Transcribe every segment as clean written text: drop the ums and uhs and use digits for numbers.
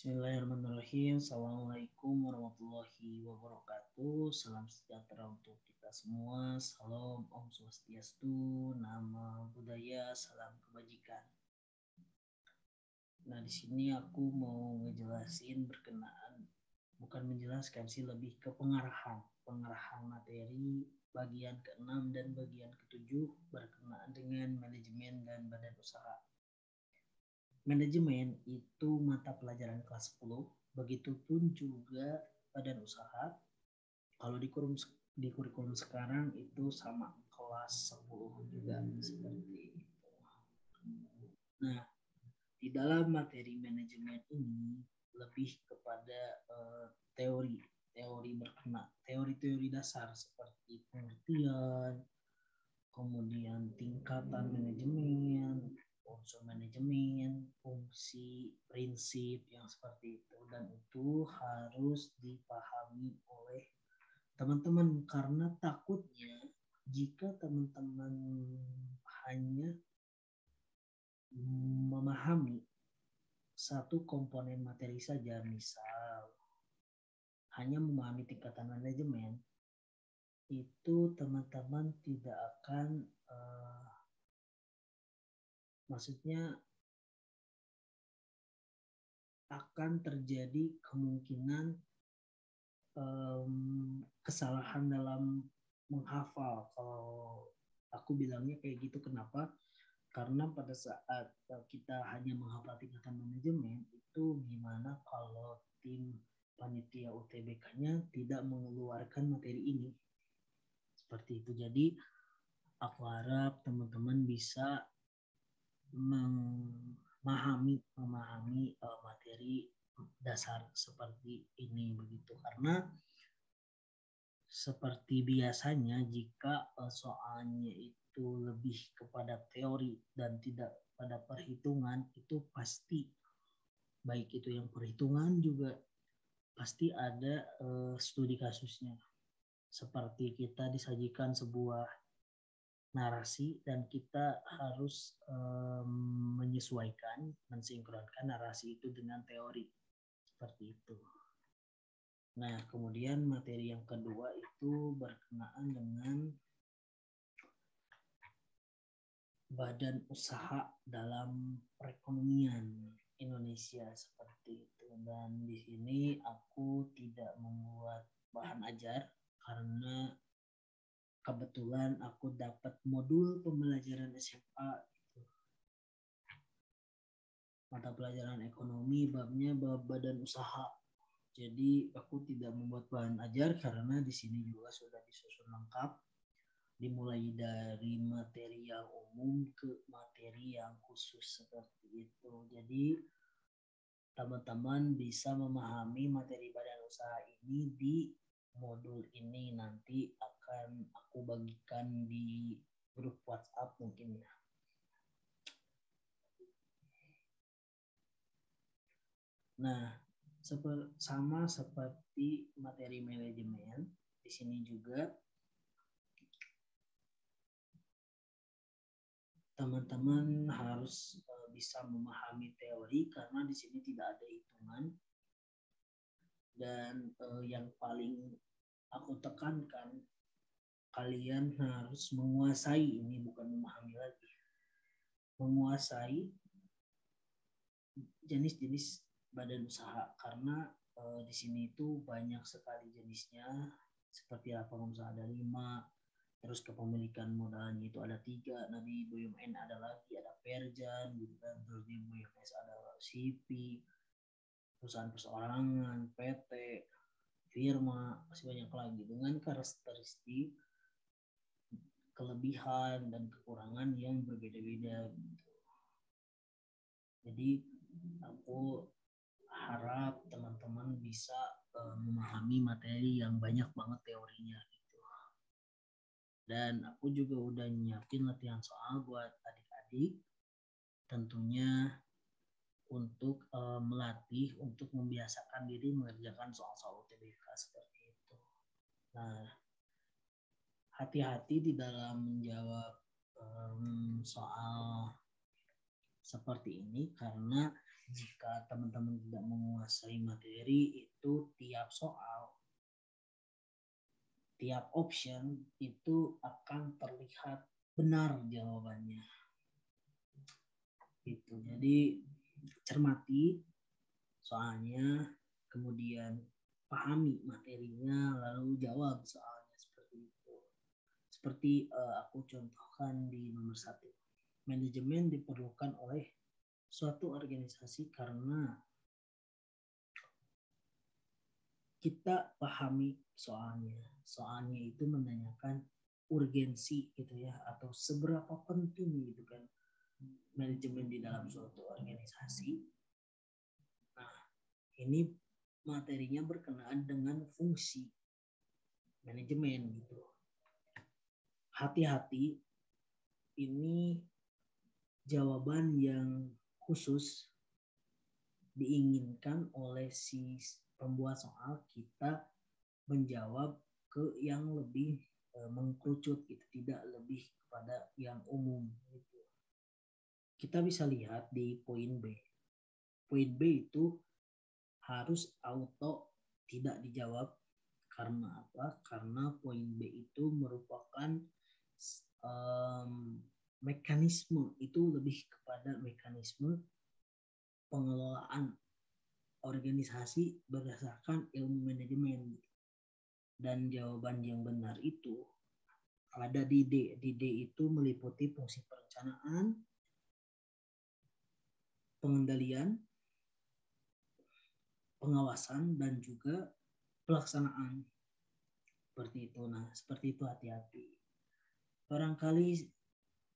Bismillahirrahmanirrahim. Assalamualaikum warahmatullahi wabarakatuh. Salam sejahtera untuk kita semua. Salam Om Swastiastu, nama budaya, salam kebajikan. Nah, di sini aku mau ngejelasin berkenaan, bukan menjelaskan sih, lebih ke pengarahan materi bagian ke-6 dan bagian ke-7 berkenaan dengan manajemen dan badan usaha. Manajemen itu mata pelajaran kelas 10, begitupun juga badan usaha. Kalau di kurikulum sekarang itu sama kelas 10 juga seperti itu. Nah, di dalam materi manajemen ini lebih kepada teori berkenaan teori-teori dasar seperti pengertian, kemudian tingkatan manajemen, unsur manajemen, fungsi, prinsip yang seperti itu, dan itu harus dipahami oleh teman-teman karena takutnya jika teman-teman hanya memahami satu komponen materi saja, misal hanya memahami tingkatan manajemen, itu teman-teman tidak akan maksudnya akan terjadi kemungkinan kesalahan dalam menghafal. Kalau aku bilangnya kayak gitu, kenapa? Karena pada saat kita hanya menghafal tingkatan manajemen, itu gimana kalau tim panitia UTBK-nya tidak mengeluarkan materi ini? Seperti itu. Jadi aku harap teman-teman bisa memahami materi dasar seperti ini begitu, karena seperti biasanya jika soalnya itu lebih kepada teori dan tidak pada perhitungan, itu pasti baik itu yang perhitungan juga pasti ada studi kasusnya, seperti kita disajikan sebuah narasi dan kita harus menyesuaikan, mensinkronkan narasi itu dengan teori seperti itu. Nah, kemudian materi yang kedua itu berkenaan dengan badan usaha dalam perekonomian Indonesia seperti itu. Dan di sini aku tidak membuat bahan ajar karena kebetulan aku dapat modul pembelajaran SMA gitu. Mata pelajaran ekonomi, babnya bab badan usaha. Jadi aku tidak membuat bahan ajar karena di sini juga sudah disusun lengkap, dimulai dari materi yang umum ke materi yang khusus seperti itu. Jadi teman-teman bisa memahami materi badan usaha ini di modul ini, nanti akan aku bagikan di grup WhatsApp mungkin ya. Nah, sama seperti materi manajemen, di sini juga teman-teman harus bisa memahami teori karena di sini tidak ada hitungan. Dan yang paling aku tekankan, kalian harus menguasai ini, bukan memahami lagi, menguasai jenis-jenis badan usaha, karena di sini itu banyak sekali jenisnya, seperti lapangan usaha ada 5, terus kepemilikan modalnya itu ada 3, nah di BUMN ada lagi, ada Perjan gitu kan, terus di BUMS ada CP, perusahaan perseorangan, PT, firma, masih banyak lagi dengan karakteristik, kelebihan dan kekurangan yang berbeda-beda gitu. Jadi aku harap teman-teman bisa memahami materi yang banyak banget teorinya gitu. Dan aku juga udah nyiapin latihan soal buat adik-adik, tentunya untuk melatih, untuk membiasakan diri mengerjakan soal-soal UTBK seperti itu. Nah, hati-hati di dalam menjawab seperti ini karena jika teman-teman tidak menguasai materi itu tiap soal, tiap option itu akan terlihat benar jawabannya. Gitu. Jadi cermati soalnya, kemudian pahami materinya, lalu jawab soalnya seperti itu. Seperti aku contohkan di nomor 1. Manajemen diperlukan oleh suatu organisasi karena kita pahami soalnya. Soalnya itu menanyakan urgensi gitu ya, atau seberapa penting gitu kan manajemen di dalam suatu organisasi. Nah, ini materinya berkenaan dengan fungsi manajemen gitu. Hati-hati, ini jawaban yang khusus diinginkan oleh si pembuat soal, kita menjawab ke yang lebih mengkerucut gitu, tidak lebih kepada yang umum gitu. Kita bisa lihat di poin B. Poin B itu harus auto tidak dijawab. Karena apa? Karena poin B itu merupakan mekanisme, itu lebih kepada mekanisme pengelolaan organisasi berdasarkan ilmu manajemen. Dan jawaban yang benar itu ada di D. Di D itu meliputi fungsi perencanaan, pengendalian, pengawasan, dan juga pelaksanaan. Seperti itu. Nah, seperti itu, hati-hati. Barangkali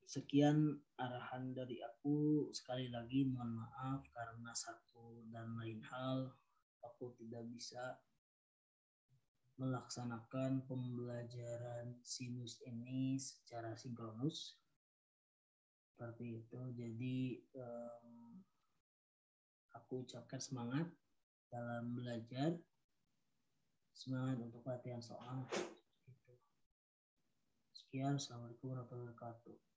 sekian arahan dari aku. Sekali lagi mohon maaf karena satu dan lain hal aku tidak bisa melaksanakan pembelajaran sinus ini secara sinkronus. Seperti itu. Jadi aku ucapkan semangat dalam belajar, semangat untuk latihan soal. Sekian, assalamualaikum warahmatullahi wabarakatuh.